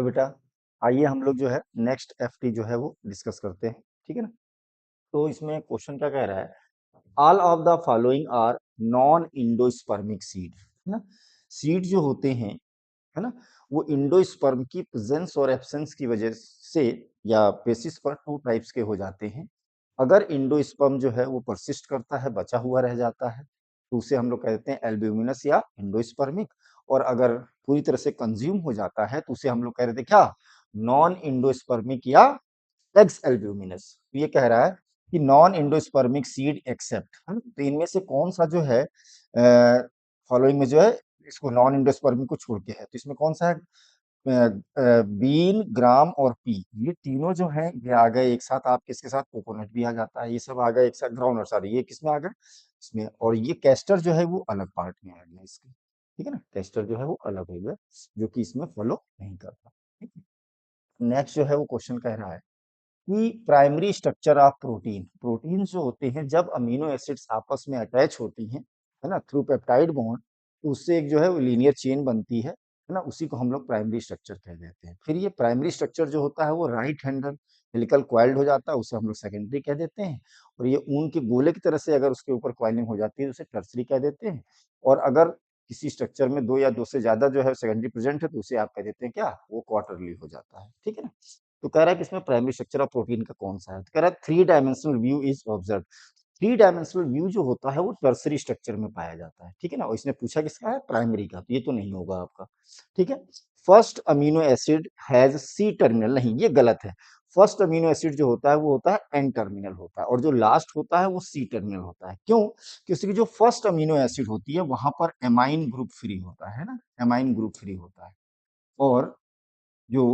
बेटा, आइए हम लोग जो है नेक्स्ट एफटी जो है वो डिस्कस करते हैं, ठीक है ना। तो इसमें क्वेश्चन क्या कह रहा है, all of the following are non endospermic seed, है ना। सीड जो होते हैं, है ना, वो इंडोस्पर्म की प्रेजेंस और एब्सेंस की वजह से या बेसिस पर टू टाइप्स के हो जाते हैं। अगर इंडोस्पर्म जो है वो परसिस्ट करता है, बचा हुआ रह जाता है, तो उसे हम लोग कहते हैं एल्ब्यूमिनस या इंडोस्पर्मिक। और अगर पूरी तरह से कंज्यूम हो जाता है तो उसे हम लोग कह रहे थे क्या, नॉन इंडोस्पर्मिक या एक्स एल्ब्यूमिनस। तो ये कह रहा है कि नॉन इंडोस्पर्मिक सीड एक्सेप्ट, है ना, तो इनमें से कौन सा जो है फॉलोइंग में जो है इसको नॉन इंडोस्पर्मिक को छोड़ के है, तो इसमें कौन सा है, बीन, ग्राम और पी, ये तीनों जो है ये आ गए एक साथ। आप किसके साथ, कोकोनट भी आ जाता है, ये सब आ गए एक साथ। ग्राउंड और सॉरी, ये किसमें आ गए, इसमें। और ये कैस्टर जो है वो अलग पार्ट में आ गया इसके, ठीक है ना। कैस्टर जो है वो अलग हो गया, जो कि इसमें फॉलो नहीं करता, ठीक है। नेक्स्ट जो है वो क्वेश्चन कह रहा है कि primary structure of protein, protein जो होते हैं जब अमीनो एसिड्स आपस में अटैच होती हैं, है ना, थ्रू पेप्टाइड बॉन्ड, तो उससे एक जो है वो लीनियर चेन बनती है ना, उसी को हम लोग प्राइमरी स्ट्रक्चर कह देते हैं। फिर ये प्राइमरी स्ट्रक्चर जो होता है वो राइट हैंडल हेलिकल क्वाइल्ड हो जाता है, उसे हम लोग सेकेंडरी कह देते हैं। और ये ऊन के गोले की तरह से अगर उसके ऊपर क्वाइलिंग हो जाती है तो उसे टर्सरी कह देते हैं। और अगर किसी स्ट्रक्चर में दो या दो से ज्यादा जो है सेकेंडरी प्रेजेंट है तो उसे आप कह देते हैं क्या, वो क्वार्टरली हो जाता है, ठीक है ना। तो कह रहा है कि इसमें प्राइमरी स्ट्रक्चर ऑफ प्रोटीन का कौन सा है, तो कह रहा है three dimensional view is observe. Three dimensional view जो होता है वो टर्सरी स्ट्रक्चर में पाया जाता है, ठीक है ना। और इसने पूछा किसका है, प्राइमरी का, तो ये तो नहीं होगा आपका, ठीक है। First amino acid has C terminal, नहीं ये गलत है। फर्स्ट अमीनो एसिड जो होता है वो होता है एन टर्मिनल होता है, और जो लास्ट होता है वो सी टर्मिनल होता है। क्यों, क्योंकि जो फर्स्ट अमीनो एसिड होती है वहां पर एमाइन ग्रुप फ्री होता है ना, एमाइन ग्रुप फ्री होता है। और जो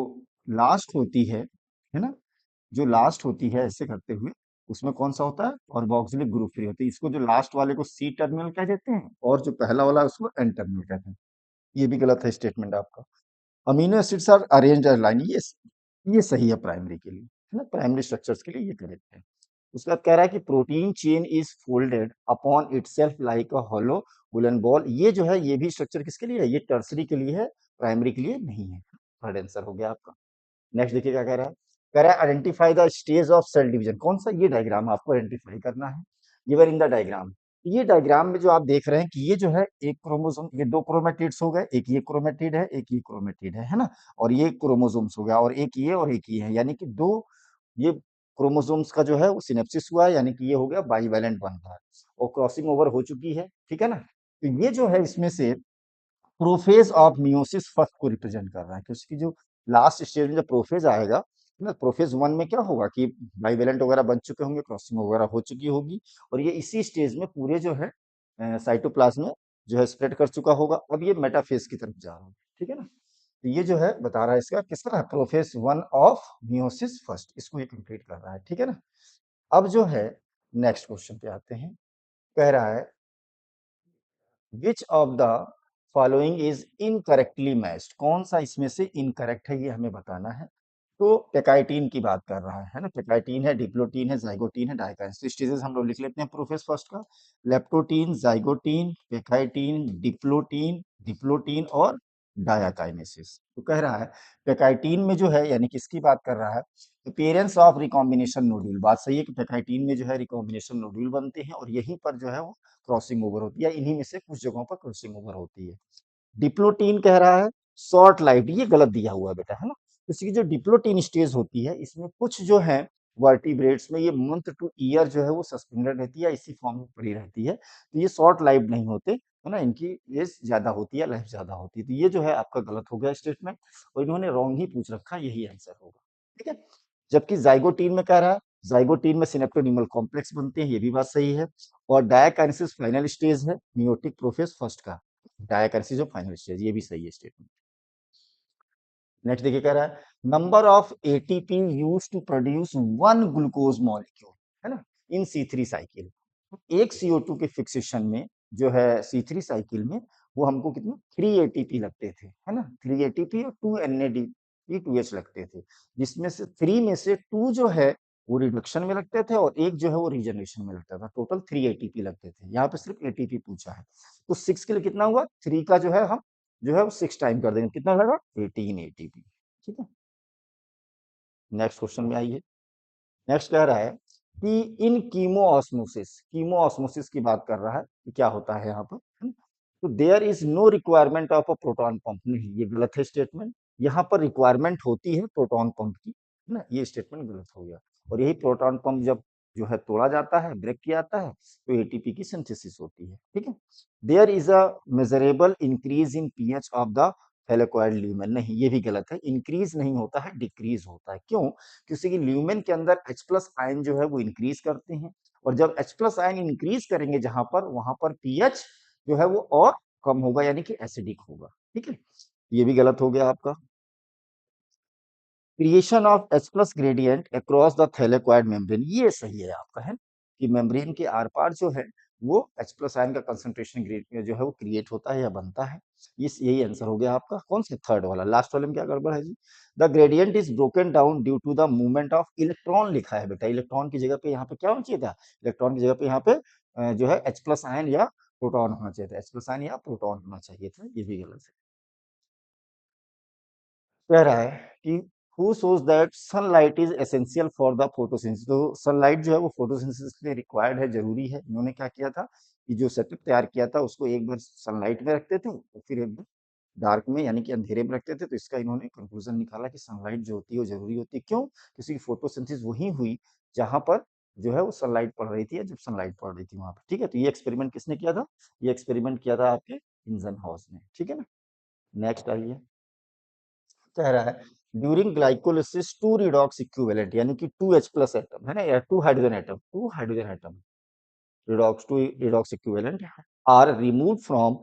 लास्ट होती है ना, जो लास्ट होती है ऐसे करते हुए, उसमें कौन सा होता है, कार्बोक्सिलिक ग्रुप फ्री होती है। इसको जो लास्ट वाले को सी टर्मिनल कह देते हैं और जो पहला वाला है उसको एन टर्मिनल कहते हैं। ये भी गलत है स्टेटमेंट आपका। Amino acids are arranged line, ये सही है प्राइमरी के लिए, है ना, प्राइमरी स्ट्रक्चर्स के लिए ये करेक्ट है। उसके बाद कह रहा है कि protein chain is folded upon itself like a hollow woollen ball, ये जो है ये भी स्ट्रक्चर किसके लिए है, ये टर्सरी के लिए है, प्राइमरी के लिए नहीं है। थर्ड आंसर हो गया आपका। नेक्स्ट देखिए क्या कह रहा है, कह रहा है identify the stage of cell division, कौन सा, ये डायग्राम आपको आइडेंटिफाई करना है। गिवन इन द डायग्राम, ये डायग्राम में जो आप देख रहे हैं कि ये जो है एक क्रोमोसोम, ये दो क्रोमेटिड्स हो गए, एक ये क्रोमेटिड है एक ये क्रोमेटिड है ना। और ये क्रोमोसोम्स हो गया, और एक ये और एक ये है, यानी कि दो ये क्रोमोसोम्स का जो है वो सिनेप्सिस हुआ है, यानी कि ये हो गया बाईवैलेंट बन रहा है और क्रॉसिंग ओवर हो चुकी है, ठीक है ना। तो ये जो है इसमें से प्रोफेज ऑफ मियोसिस फर्स्ट को रिप्रेजेंट कर रहा है, कि उसकी जो लास्ट स्टेज में जब प्रोफेज आएगा ना, प्रोफेज वन में क्या होगा कि बाइवेलेंट वगैरह बन चुके होंगे, क्रॉसिंग वगैरह हो चुकी होगी, और ये इसी स्टेज में पूरे जो है साइटोप्लाज्म में जो है स्प्रेड कर चुका होगा। अब ये मेटाफेज की तरफ जा रहा है, ठीक है ना। तो ये जो है बता रहा है इसका किसका, prophase one of meiosis first, इसको ये कंप्लीट कर रहा है, ठीक है ना। अब जो है नेक्स्ट क्वेश्चन पे आते हैं, कह रहा है which of the following is incorrectly matched, कौन सा इसमें से इनकरेक्ट है ये हमें बताना है। तो पेकाइटिन की बात कर रहा है ना, पेकाइटिन है, डिप्लोटीन है, जाइगोटीन है, डाइकाइनेसिस। स्टेजेस हम लोग लिख लेते हैं प्रोफेस फर्स्ट का, लेप्टोटीन, जाइगोटीन, पेकाइटिन, डिप्लोटीन, डिप्लोटीन और डायाकाइनेसिस। तो कह रहा है पेकाइटिन में जो है, यानी किसकी बात कर रहा है, अपीयरेंस ऑफ रिकॉम्बिनेशन नोड्यूल, बात सही है कि पेकाइटिन में जो है रिकॉम्बिनेशन नोड्यूल बनते हैं और यहीं पर जो है वो क्रॉसिंग ओवर होती है, इन्हीं में से कुछ जगहों पर क्रॉसिंग ओवर होती है। डिप्लोटीन कह रहा है शॉर्ट लाइफ, ये गलत दिया हुआ है बेटा, है ना। इसकी जो डिप्लोटीन स्टेज होती है इसमें कुछ जो है वर्टिब्रेट्स में ये मंथ टू ईयर जो है वो सस्पेंडेड रहती है, इसी फॉर्म में पड़ी रहती है, तो ये शॉर्ट लाइफ नहीं होते, है ना, इनकी एज ज्यादा होती है, लाइफ ज्यादा होती है। तो ये जो है आपका गलत हो गया स्टेटमेंट, और इन्होंने रॉन्ग ही पूछ रखा, यही आंसर होगा, ठीक है। जबकि जाइगोटीन में कह रहा है, जाइगोटीन में सिनेप्टोनिमल कॉम्प्लेक्स बनते हैं, ये भी बात सही है। और डायाकाइनेसिस फाइनल स्टेज है मियोटिक प्रोफेज फर्स्ट का, डायाकाइनेसिस जो फाइनल स्टेज, ये भी सही है स्टेटमेंट। नेक्स्ट देखिए कह रहा है number of ATP used to produce one glucose molecule, है ना, इन C3 साइकिल। एक CO2 के फिक्सेशन में जो है C3 साइकिल में, वो हमको कितने 3 एटीपी लगते थे, है ना, 3 एटीपी और 2 NADP 2H लगते थे, जिसमें से 3 में से 2 जो है वो रिडक्शन में लगते थे और एक जो है वो रीजनरेशन में लगता था, टोटल 3 एटीपी लगते थे। यहाँ पे सिर्फ एटीपी पूछा है, तो 6 के लिए कितना हुआ, 3 का जो है हम जो है वो 6 टाइम कर देंगे, कितना लगा 18 एटीपी, ठीक है, नेक्स्ट क्वेश्चन में आइए। नेक्स्ट कह रहा है कि इन कीमो ऑस्मोसिस की बात कर रहा है कि क्या होता है यहाँ पर, है ना? तो there is no requirement of a proton pump, नहीं ये गलत है स्टेटमेंट। यहाँ पर रिक्वायरमेंट होती है प्रोटॉन पंप की, है ना, ये स्टेटमेंट गलत हो गया। और यही प्रोटॉन पंप जब जो है तोड़ा जाता है, ब्रेक किया जाता है, तो एटीपी की सिंथेसिस होती है, ठीक है। There is a measurable increase in pH of the thylakoid lumen, नहीं ये भी गलत है, इंक्रीज नहीं होता है, डिक्रीज होता है। क्यों? क्योंकि ल्यूमेन के अंदर H प्लस आयन जो है वो इंक्रीज करते हैं, और जब H प्लस आयन इंक्रीज करेंगे जहां पर, वहां पर पीएच जो है वो और कम होगा, यानी कि एसिडिक होगा, ठीक है। ये भी गलत हो गया आपका। Creation of H plus gradient across the thylakoid membrane, ये सही है आपका, है कि मेम्ब्रेन के आर पार जो है वो H प्लस आयन का कंसंट्रेशन जो है वो क्रिएट होता है या बनता है। यही आंसर हो गया आपका। कौन सा? थर्ड वाला, लास्ट वाले में क्या गड़बड़ है जी? The gradient is broken down due to the movement of electron, लिखा है बेटा, इलेक्ट्रॉन की जगह पे यहाँ पे क्या होना चाहिए था? इलेक्ट्रॉन की जगह पे यहाँ पे जो है H प्लस आयन या प्रोटॉन होना चाहिए था, H प्लस आयन या प्रोटॉन होना चाहिए था, ये भी गलत है। कह रहा है कि who shows that sunlight is essential for the photosynthesis, तो सनलाइट जो है वो फोटोसिंथेसिस के लिए रिक्वायर्ड है, जरूरी है। इन्होंने क्या किया था कि जो सेटअप तैयार किया था उसको एक बार सनलाइट में रखते थे और फिर एक बार डार्क में यानी कि अंधेरे में रखते थे, तो इसका इन्होंने कंक्लूजन निकाला कि सनलाइट जो होती है वो जरूरी होती है। क्यों? क्योंकि फोटोसिंथेसिस वही हुई जहां पर जो है वो सनलाइट पड़ रही थी, या जब सनलाइट पड़ रही थी वहां पर, ठीक है। तो ये एक्सपेरिमेंट किसने किया था? ये एक्सपेरिमेंट किया था आपके इंजन हाउस ने, ठीक है ना। नेक्स्ट आइए। कह रहा है during glycolysis two redox equivalent, यानी कि टू एच प्लस एटम है ना, या two hydrogen atom redox to redox equivalent are removed from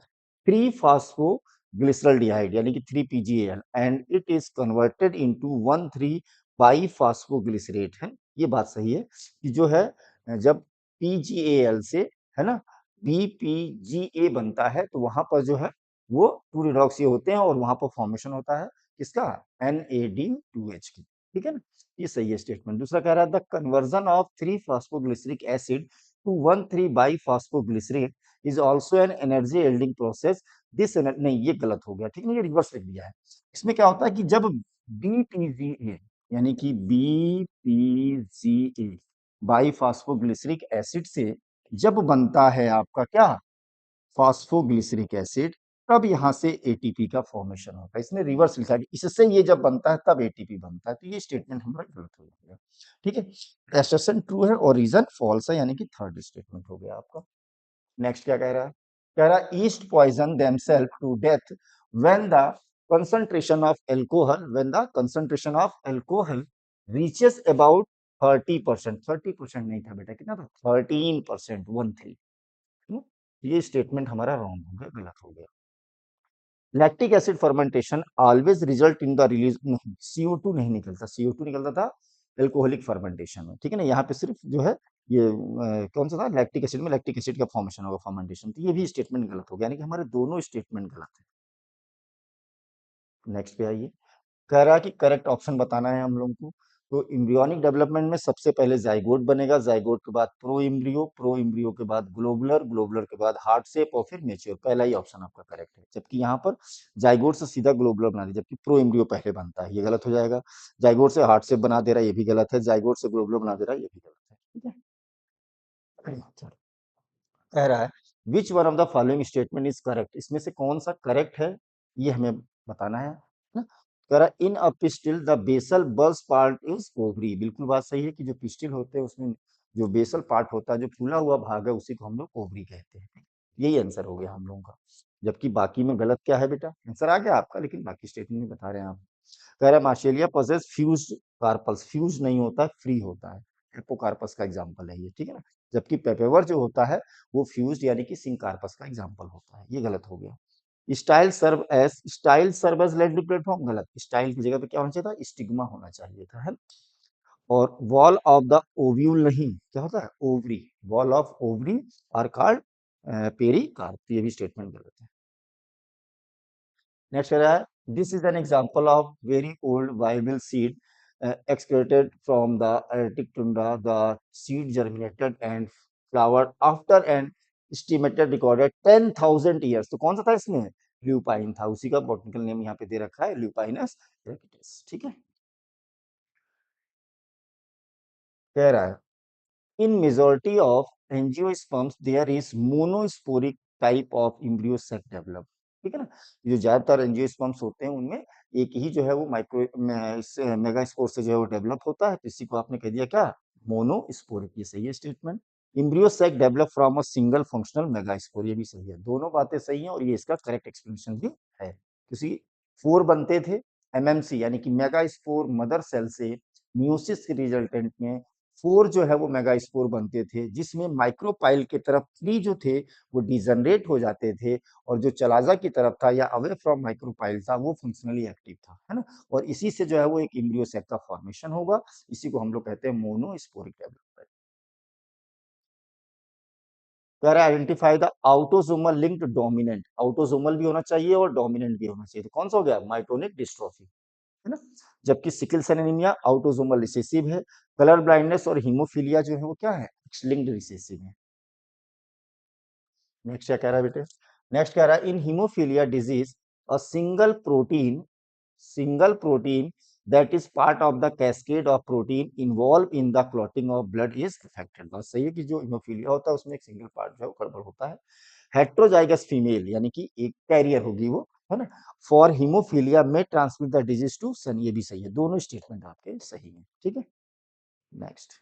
3-phosphoglyceraldehyde यानी कि 3-PGAL and it is converted into 1,3-biphosphoglycerate है। ये बात सही है कि जो है जब PGAL से, है ना, BPGA बनता है, तो वहां पर जो है वो 2 रिडॉक्स ये होते हैं और वहां पर फॉर्मेशन होता है किसका? NAD2H की, ठीक है ना। ये सही है स्टेटमेंट। दूसरा कह रहा है the conversion of 3-phosphoglyceric acid to 1,3-biphosphoglycerate is also an energy yielding process, this नहीं ये गलत हो गया, ठीक है, ये रिवर्स लिख दिया है। इसमें क्या होता है कि जब BPGA यानी कि BPGA बाइफॉस्फोग्लिसरिक एसिड से जब बनता है आपका क्या? फॉस्फोग्लिसरिक एसिड, तब यहाँ से एटीपी का फॉर्मेशन होता है। इसने रिवर्स लिखा है कि इससे ये जब बनता है तब एटीपी बनता है, तो ये स्टेटमेंट हमारा गलत हो जाएगा, ठीक है। एसर्शन ट्रू है और रीजन फॉल्स है, यानी कि थर्ड स्टेटमेंट हो गया आपका। नेक्स्ट क्या कह रहा है? कह रहा है yeast poison themselves to death when the concentration of alcohol, when the concentration of alcohol reaches about 30%, 30% नहीं था बेटा, कितना था? 13%, 13। ये स्टेटमेंट हमारा रॉन्ग हो गया, गलत हो गया। Lactic acid fermentation always result in the release, नहीं CO2 नहीं निकलता, CO2 निकलता था एल्कोहलिक फर्मेंटेशन में, ठीक है ना। यहाँ पे सिर्फ जो है ये कौन सा था? लैक्टिक एसिड में लैक्टिक एसिड का फॉर्मेशन होगा, फर्मेंटेशन। तो ये भी स्टेटमेंट गलत हो गया, यानी कि हमारे दोनों स्टेटमेंट गलत है। नेक्स्ट पे आइए। कह रहा है कि करेक्ट ऑप्शन बताना है हम लोगों को। तो इम्ब्रियोनिक डेवलपमेंट में सबसे पहले जाइगोट बनेगा, जाइगोट के बाद प्रो इम्ब्रियो के बाद ग्लोबुलर, ग्लोबुलर के बाद हार्ट शेप और फिर मेच्योर। पहला ही ऑप्शन आपका करेक्ट है, जबकि यहाँ पर जाइगोट से सीधा ग्लोबुलर बना दिया, जबकि प्रो इम्ब्रियो पहले बनता है, ये गलत हो जाएगा। जाइगोट से हार्ट शेप बना दे रहा है, ये भी गलत है। जाइगोट से ग्लोबुलर बना दे रहा है, ये भी गलत है, ठीक है। चलो, कह रहा है which one of the following statement is correct, इसमें से कौन सा करेक्ट है, ये हमें बताना है ना। कह रहा in a pistil the basal bulbous part is ovary, बिल्कुल बात सही है कि जो पिस्टिल होते हैं उसमें जो बेसल पार्ट होता है, जो फूला हुआ भाग है, उसी को हम लोग ओवरी कहते हैं। यही आंसर हो गया हम लोगों का। जबकि बाकी में गलत क्या है बेटा? आंसर आ गया आपका, लेकिन बाकी स्टेटमेंट नहीं बता रहे हैं आप। कह रहा है Marsilea possess fused carpels, fuse नहीं होता है, फ्री होता है। हिप्पोकार्पस का एग्जांपल है ये, ठीक है ना। जबकि पेपेवर जो होता है वो फ्यूज्ड यानी कि सिंकार्पस का एग्जांपल होता है, ये गलत हो गया। स्टाइल सर्व एज लेटरी प्लेटफॉर्म, गलत। स्टाइल की जगह पे क्या होना चाहिए था? स्टिग्मा होना चाहिए था, है। और वॉल ऑफ द ओव्यूल नहीं, क्या होता है? Ovary. Wall of ovary are called pericarp, ये भी स्टेटमेंट गलत है। नेक्स्ट कह रहा है this is an example of very old viable seed excreted from the Arctic tundra. The seed germinated and flowered after an estimated recorded 10,000 years. तो कौन सा था इसमें? ल्यूपाइन था, उसी का बॉटनिकल नेम यहाँ पे दे रखा है ल्यूपाइनस रेक्टिस। ठीक है, कह रहा है in majority of angiosperms there is monosporic type of embryo sac develop। ठीक है ना, जो ज्यादातर एंजियोस्पर्म्स होते हैं उनमें एक ही जो है वो मेगास्पोर से जो है वो डेवलप होता है, तो इसी को आपने कह दिया क्या, मोनोस्पोरिक। ये सही है statement. Embryo sac develop from a single functional megaspore, ये भी सही है, दोनों बातें सही हैं और ये इसका करेक्ट एक्सप्लेनेशन भी है। किसी फोर बनते थे एमएमसी यानी कि मेगास्पोर मदर सेल से म्यूसिस के रिजल्टेंट में फोर जो है वो मेगास्पोर बनते थे, जिसमें माइक्रोपाइल के तरफ थ्री जो थे वो डिजनरेट हो जाते थे और जो चलाजा की तरफ था या अवे फ्रॉम माइक्रोपाइल था वो फंक्शनली एक्टिव था, है ना, और इसी से जो है वो एक एम्ब्रियो सैक का फॉर्मेशन होगा। इसी को हम लोग कहते हैं मोनोस्पोरिक डेवलपमेंट। कह रहा है identify the autosomal linked dominant, autosomal भी होना चाहिए और डोमिनेंट भी होना चाहिए, तो कौन सा हो गया, माइटोनिक डिस्ट्रोफी, है ना। जबकि sickle cell anaemia autosomal recessive है। कलर ब्लाइंडनेस और हीमोफीलिया जो है वो क्या है, एक्स लिंक्ड रिसेसिव है। नेक्स्ट क्या कह रहा है बेटे, नेक्स्ट कह रहा है in haemophilia disease a single protein that is part of the cascade of protein involved in the clotting of blood is affected। बात सही है कि जो हीमोफीलिया होता है उसमें एक सिंगल पार्ट जो है वो गड़बड़ होता है। हेट्रोजाइगस फीमेल यानी कि एक कैरियर होगी वो, है ना, फॉर हीमोफीलिया में ट्रांसमिट द डिजीज टू सन, ये भी सही है, दोनों स्टेटमेंट आपके सही है। ठीक है, नेक्स्ट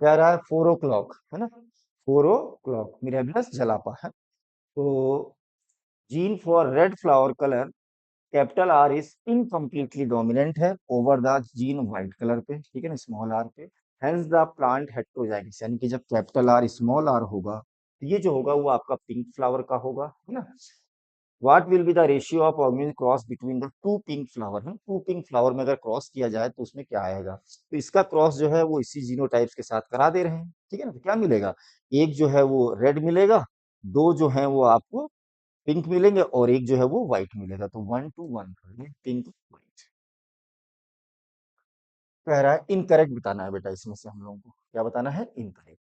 कह रहा है 4 o'clock, है ना, 4 o'clock मिराबलस जलापा है, तो gene for red flower colour capital R is incompletely dominant है over the gene white colour पे, ठीक है ना, स्मॉल आर पे। हेंस द प्लांट हेट्रोजाइगस यानी कि जब कैपिटल आर स्मॉल आर होगा तो ये जो होगा वो आपका पिंक फ्लावर का होगा, है ना। What will be the ratio of organic cross between the two pink flower, है, टू पिंक फ्लावर में अगर क्रॉस किया जाए तो उसमें क्या आएगा, तो इसका क्रॉस जो है वो इसी जीनोटाइप्स के साथ करा दे रहे हैं, ठीक है ना, तो क्या मिलेगा, एक जो है वो रेड मिलेगा, दो जो है वो आपको पिंक मिलेंगे और एक जो है वो व्हाइट मिलेगा, तो 1 to 1 पिंक व्हाइट। कह रहा है इनकरेक्ट बताना है बेटा, इसमें से हम लोगों को क्या बताना है, इनकरेक्ट।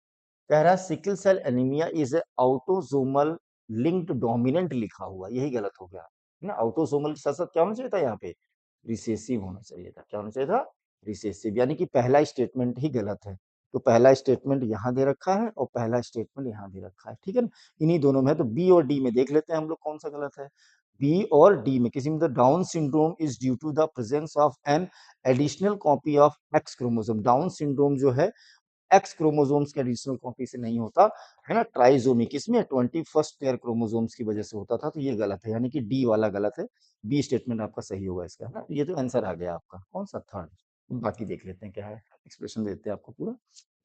कह रहा है sickle cell anaemia is a autosomal linked dominant लिखा हुआ, यही गलत हो गया, है ना, ऑटोसोमल के साथ साथ क्या होना चाहिए था यहाँ पे, रिसेसिव होना चाहिए था, क्या होना चाहिए था, रिसेसिव, यानी कि पहला स्टेटमेंट ही गलत है। तो पहला स्टेटमेंट यहाँ दे रखा है और पहला स्टेटमेंट यहाँ दे रखा है, ठीक है ना, इन्हीं दोनों में, तो बी और डी में देख लेते हैं हम लोग कौन सा गलत है। बी और डी में किसी में the Down syndrome is due to the presence of an additional copy of X chromosome, Down syndrome जो है एक्स क्रोमोसोम्स के एडिशनल कॉपी से नहीं होता, है ना, ट्राइजोमिक इसमें 21st पेयर क्रोमोसोम्स की वजह से होता था, तो ये गलत है, यानी कि डी वाला गलत है, बी स्टेटमेंट आपका सही होगा इसका, है ना, ये तो आंसर आ गया आपका कौन सा, थर्ड। बाकी देख लेते हैं क्या है, एक्सप्रेशन देते हैं आपको पूरा।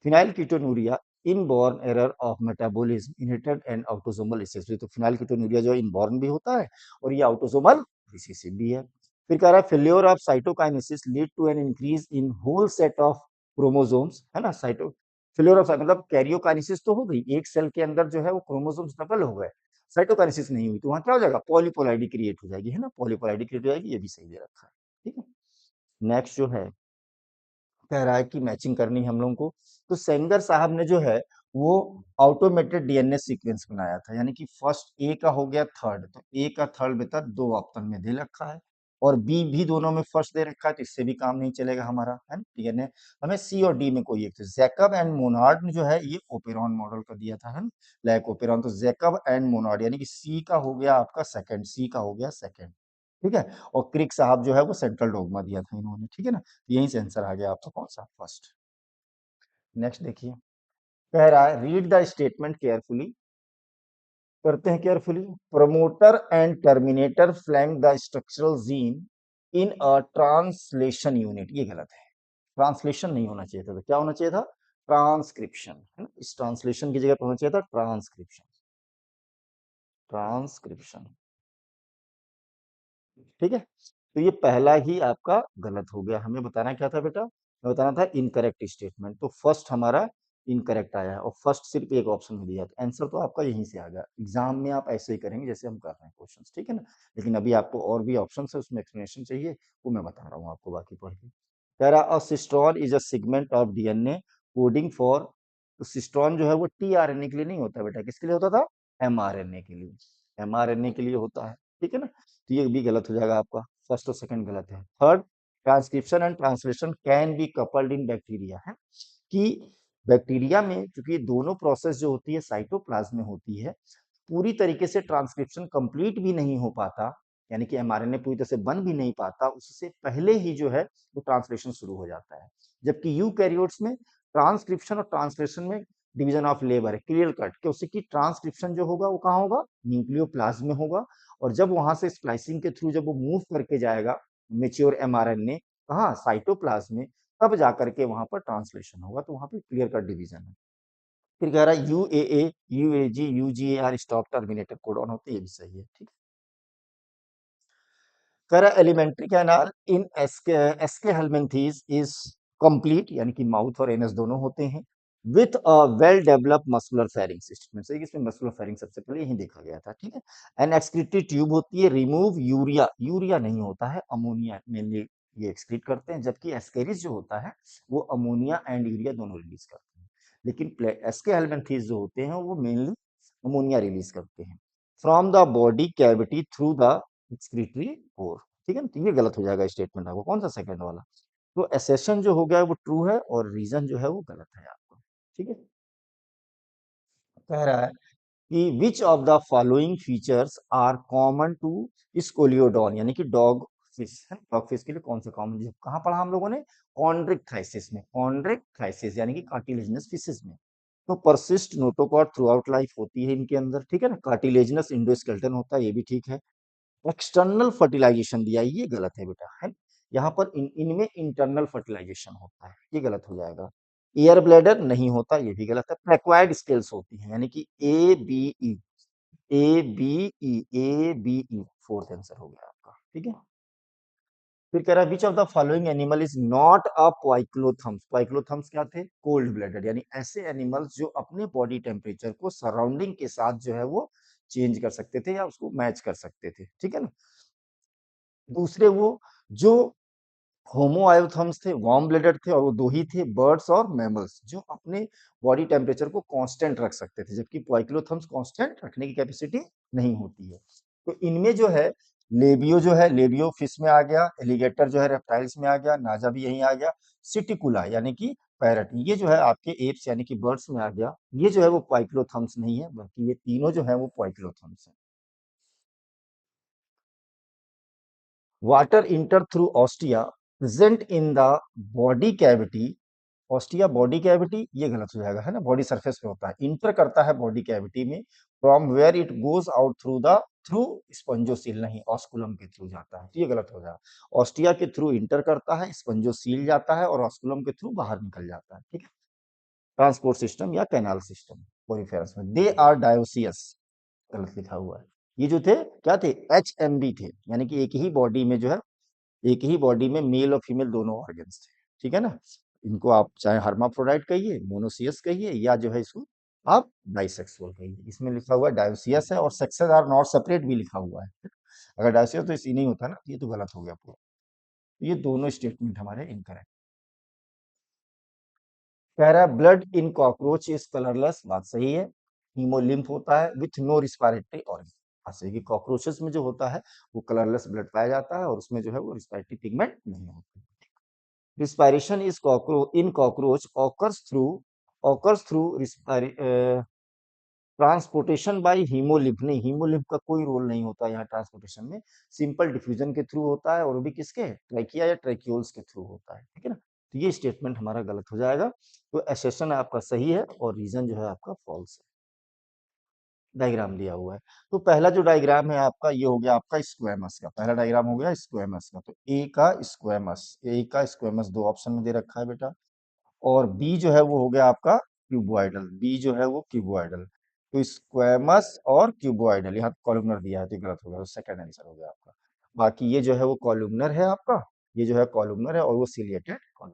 Phenyl ketonuria inborn error of metabolism inherited and autosomal recessive, तो फिनाइल कीटोनूरिया जो इनबॉर्न भी होता है और ये ऑटोसोमल रिसेसिव भी है। फिर कह रहा है failure of cytokinesis lead to an increase in whole set of chromosomes, है ना, साइटो फेल्योर ऑफ मतलब कैरियोकाइनेसिस तो हो गई, एक सेल के अंदर जो है वो क्रोमोसोम्स डबल हो गए, साइटोकाइनेसिस नहीं हुई, तो वहां क्या हो जाएगा, पॉलीपोलाइडी क्रिएट हो जाएगी, है ना, पॉलीपोलाइडी क्रिएट हो जाएगी, ये भी सही दे रखा है। ठीक है, नेक्स्ट जो है कह रहा है कि मैचिंग करनी है हम लोगों को, तो सेंगर साहब ने जो है वो ऑटोमेटेड डीएनए सीक्वेंस बनाया था, यानी कि फर्स्ट ए का हो गया थर्ड, तो ए का थर्ड बेटा दो ऑप्शन में दे रखा है और बी भी दोनों में फर्स्ट दे रखा है, तो इससे भी काम नहीं चलेगा हमारा, है ना, डीएनए। हमें सी और डी में कोई एक, तो जैकब एंड मोनार्ड ने जो है ये ओपेरॉन मॉडल का दिया था, है ना, लाइक ओपेरॉन, तो जैकब एंड मोनार्ड यानी कि सी का हो गया आपका सेकंड, सी का हो गया सेकंड, ठीक है। और क्रिक साहब जो है वो सेंट्रल डोगमा दिया था इन्होंने, ठीक है ना, यहीं से आंसर आ गया आपका कौन सा, फर्स्ट। नेक्स्ट देखिए, कह रहा है रीड द स्टेटमेंट केयरफुली, करते हैं carefully. Promoter and terminator flank the structural gene in a translation unit, ये गलत है, ट्रांसलेशन नहीं होना चाहिए था, तो क्या होना चाहिए था, ट्रांसक्रिप्शन, है ना, इस ट्रांसलेशन की जगह होना चाहिए था ट्रांसक्रिप्शन, ट्रांसक्रिप्शन, ठीक है, तो ये पहला ही आपका गलत हो गया, हमें बताना क्या था बेटा, हमें बताना था इनकरेक्ट स्टेटमेंट, तो फर्स्ट हमारा इनकरेक्ट आया है और फर्स्ट सिर्फ एक ऑप्शन में दिया, तो आंसर तो आपका यहीं से आ गया, एग्जाम में आप ऐसे ही करेंगे जैसे हम कर रहे हैं क्वेश्चंस, ठीक है ना, लेकिन अभी आपको और भी ऑप्शन है उसमें एक्सप्लेनेशन चाहिए, वो मैं बता रहा हूँ आपको बाकी पढ़ के। कह रहा a cistron is a segment of DNA coding for, तो सिस्ट्रॉन जो है वो टीआरएनए के लिए नहीं होता बेटा, किसके लिए होता था, एमआरएनए के लिए, एमआरएनए के लिए होता है, ठीक है ना, तो ये भी गलत हो जाएगा आपका, फर्स्ट और सेकंड गलत है। Third, transcription and translation can be coupled in bacteria, है कि बैक्टीरिया में क्योंकि ये दोनों प्रोसेस जो होती है साइटोप्लाज्म में होती है, पूरी तरीके से ट्रांसक्रिप्शन कंप्लीट भी नहीं हो पाता, यानी कि एमआरएनए पूरी तरह से बन भी नहीं पाता, उससे पहले ही जो है वो ट्रांसलेशन शुरू हो जाता है। जबकि यूकैरियोट्स में ट्रांसक्रिप्शन और ट्रांसलेशन में डिवीजन ऑफ लेबर है, क्लियर कट कि उससे की ट्रांसक्रिप्शन जो होगा वो कहाँ होगा, न्यूक्लियोप्लाज्म में होगा, और जब वहां से स्प्लाइसिंग के थ्रू जब वो मूव करके जाएगा मेच्योर एमआरएनए कहाँ, साइटोप्लाज्म में, तब जाकर के वहां पर ट्रांसलेशन होगा, तो वहां पे क्लियर कट डिवीजन है। फिर कह रहा है UAA, UAG, UGA are stop terminator codon होते हैं, ये भी सही है, ठीक है। कह रहा है alimentary canal in Aschelminthes is complete, यानी कि माउथ और एनस दोनों होते हैं, with a well developed muscular pharynx system, सही, इसमें मस्कुलर फेरिंग सबसे पहले यही देखा गया था, ठीक है। एन एक्सक्रीटरी ट्यूब होती है, रिमूव यूरिया, यूरिया नहीं होता है, अमोनिया मेनली ये एक्सक्रीट करते हैं, जबकि एस्केरिस जो होता है वो अमोनिया एंड यूरिया दोनों रिलीज करते हैं, लेकिन एस्के हेलमिंथीज जो होते हैं वो मेनली अमोनिया रिलीज करते हैं from the body cavity through the excretory पोर, ठीक है ना, तो ये गलत हो जाएगा स्टेटमेंट आपको, कौन सा, सेकंड वाला। तो एसेशन जो हो गया है वो ट्रू है और रीजन जो है वो गलत है आपका, ठीक है। कह रहा है कि which of the following features are common to Scoliodon, यानी कि डॉग फिश है, डॉग फिश के लिए कौन सा कॉमन, जो कहाँ पढ़ा हम लोगों ने, कॉन्ड्रिक थाइसिस में, कॉन्ड्रिक थाइसिस यानी कि कार्टिलेजिनस फिशेस में। तो persist notochord through out life होती है इनके अंदर, ठीक है ना, कार्टिलेजिनस इंडोस्केलेटन होता है, ये भी ठीक है। एक्सटर्नल फर्टिलाइजेशन दिया है, ये गलत है बेटा, है, यहाँ पर इनमें इंटरनल फर्टिलाइजेशन होता है, ये गलत हो जाएगा। एयर ब्लैडर नहीं होता, ये भी गलत है। प्लेक्वाइड स्केल्स होती हैं, यानी कि A B E, A B E, A B E, fourth answer हो गया आपका, ठीक है। फिर कह रहा है which of the following animal is not a poikilotherms, poikilotherms क्या थे, कोल्ड ब्लडेड, यानी ऐसे एनिमल्स जो अपने बॉडी टेम्परेचर को सराउंडिंग के साथ जो है वो चेंज कर सकते थे या उसको मैच कर सकते थे, ठीक है ना। दूसरे वो जो होमोआयोथम्स थे, वार्म ब्लडेड थे, और वो दो ही थे, बर्ड्स और मैमल्स, जो अपने बॉडी टेम्परेचर को कांस्टेंट रख सकते थे, जबकि पोइक्लोथम्स कांस्टेंट रखने की कैपेसिटी नहीं होती है। तो इनमें जो है लेबियो जो है, लेबियो फिश में आ गया, एलिगेटर जो है रेप्टाइल्स में आ गया, नाजा भी यहीं आ गया, सिटिकुला यानी कि पैरट, ये जो है आपके एप्स यानी कि बर्ड्स में आ गया, ये जो है वो पोइक्लोथम्स नहीं है, बल्कि ये तीनों जो है वो पोइक्लोथम्स है। Water enter through ostia present in the body cavity, ostia body cavity, ये गलत हो जाएगा, है ना, बॉडी सरफेस पे होता है, इंटर करता है बॉडी कैविटी में, from where it goes out through spongocoel, नहीं, ऑस्कुलम के थ्रू जाता है, तो ये गलत हो जाएगा। ऑस्टिया के थ्रू इंटर करता है, स्पंजोसील जाता है, और ऑस्कुलम के थ्रू बाहर निकल जाता है, ठीक है। ट्रांसपोर्ट सिस्टम या कैनाल सिस्टम पोरिफेरस में, दे आर डायोसियस, गलत लिखा हुआ है। ये जो थे क्या थे, HMB थे, यानी कि एक ही बॉडी में जो है, एक ही बॉडी में मेल और फीमेल दोनों ऑर्गन्स थे, ठीक है ना। इनको आप चाहे हर्माफ्रोडाइट कहिए, मोनोसियस कहिए, या जो है इसको आप बाइसेक्सुअल कहिए। इसमें लिखा हुआ है डायोसियस है, और सेक्सेस आर नॉट सेपरेट भी लिखा हुआ है। अगर डायोसियस तो इसी नहीं होता ना, ये तो गलत हो गया पूरा। ये दोनों स्टेटमेंट हमारे इनकरेक्ट। कह रहा है blood in cockroach is colourless, बात सही है। हीमोलिम्फ होता है विथ नो रिस्पायरेटरी ऑर्गन, ऐसे कि कॉकरोचेस में जो होता है वो कलरलेस ब्लड पाया जाता है, और उसमें जो है वो रिस्पायरेटरी पिगमेंट नहीं होती। Respiration is in cockroach occurs through transportation by haemolymph, नहीं, हीमोलिम्फ का कोई रोल नहीं होता यहाँ ट्रांसपोर्टेशन में, सिंपल डिफ्यूजन के थ्रू होता है, और वो भी किसके, ट्रैकिया या ट्रैक्यूल्स के थ्रू होता है, ठीक है ना। तो ये स्टेटमेंट हमारा गलत हो जाएगा, तो एसेशन आपका सही है और रीजन जो है आपका फॉल्स है। डायग्राम दिया हुआ है, तो पहला जो डायग्राम है आपका ये हो गया आपका स्क्वेमस का, पहला डायग्राम हो गया स्क्वेमस का, तो ए का स्क्वेमस दो ऑप्शन में दे रखा है बेटा, और बी जो है वो हो गया आपका क्यूबोइडल, बी जो है वो क्यूबोइडल। तो स्क्वेमस और क्यूबोइडल, यहाँ कॉलमनर दिया है तो गलत हो गया, तो सेकंड आंसर हो गया आपका। बाकी ये जो है वो कॉलमनर है आपका, ये जो है कॉलमनर है, और वो ciliated column.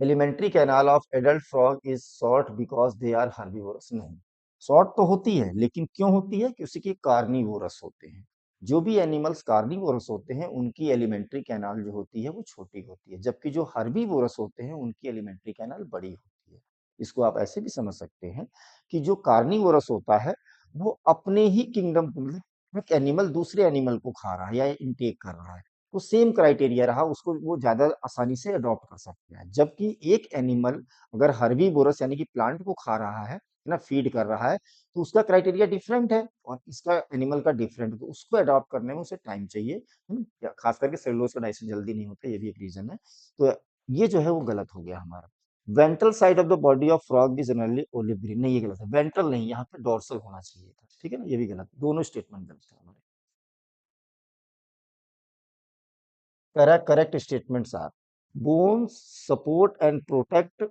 Alimentary canal of adult frog is short because they are herbivorous, नहीं, शॉर्ट तो होती है, लेकिन क्यों होती है कि उसके कार्निवोरस होते हैं। जो भी एनिमल्स कार्निवोरस होते हैं उनकी एलिमेंट्री कैनाल जो होती है वो छोटी होती है, जबकि जो हर्बीवोरस होते हैं उनकी एलिमेंट्री कैनाल बड़ी होती है। इसको आप ऐसे भी समझ सकते हैं कि जो कार्निवोरस होता है वो अपने ही किंगडम को, मतलब एक एनिमल दूसरे एनिमल को खा रहा है या इनटेक कर रहा है, तो सेम क्राइटेरिया रहा, उसको वो ज्यादा आसानी से अडॉप्ट कर सकते हैं। जबकि एक एनिमल अगर हर्बीवोरस यानी कि प्लांट को खा रहा है ना, फीड कर रहा है, तो उसका क्राइटेरिया डिफरेंट है और इसका एनिमल का डिफरेंट है, तो उसको अडॉप्ट करने में उसे टाइम चाहिए, खास करके सेलुलोज का डाइजेशन जल्दी नहीं होता, ये भी एक रीजन है। तो ये जो है वो गलत हो गया हमारा। Ventral side of the body of frog भी जनरली ओलिव ग्रीन, नहीं ये गलत है, वेंट्रल नहीं, यहाँ पे डोर्सल होना चाहिए था, ठीक है ना, ये भी गलत, दोनों स्टेटमेंट गलत है हमारे। Correct correct statements are bones support and protect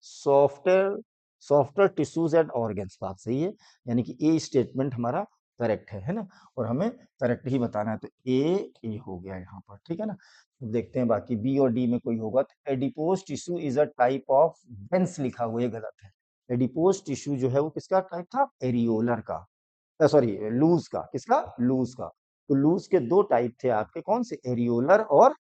software software tissues and organs, बात सही है, यानी कि ए स्टेटमेंट हमारा करेक्ट है ना, और हमें करेक्ट ही बताना है, तो ए हो गया यहाँ पर, ठीक है ना। अब देखते हैं बाकी बी और डी में कोई होगा, तो adipose tissue is a type of dense लिखा हुआ, ये गलत है। एडिपोज टिश्यू जो है वो किसका टाइप था, एरियोलर का, सॉरी लूज का, किसका, लूज का। तो लूज के दो टाइप थे आपके, कौन से, एरियोलर और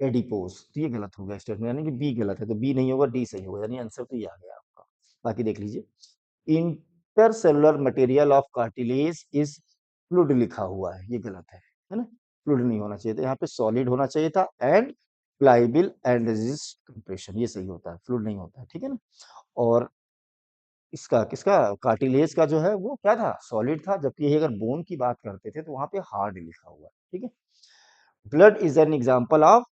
एडिपोज, तो ये गलत हो गया स्टेटमेंट, यानी कि बी गलत है, तो बी नहीं होगा, डी सही होगा, यानी आंसर तो ये आ गया आपका। बाकी देख लीजिए, intercellular material of cartilage is fluid लिखा हुआ है, ये गलत है ना, फ्लूइड नहीं होना चाहिए था, यहाँ पे सॉलिड होना चाहिए था, and pliable and resist compression, ये सही होता है, फ्लूइड नहीं होता है, ठीक है ना। और इसका किसका, कार्टिलेज का जो है वो क्या था, सॉलिड था, जबकि ये अगर बोन की बात करते थे तो वहां पे हार्ड लिखा हुआ है, ठीक है। Blood is an example of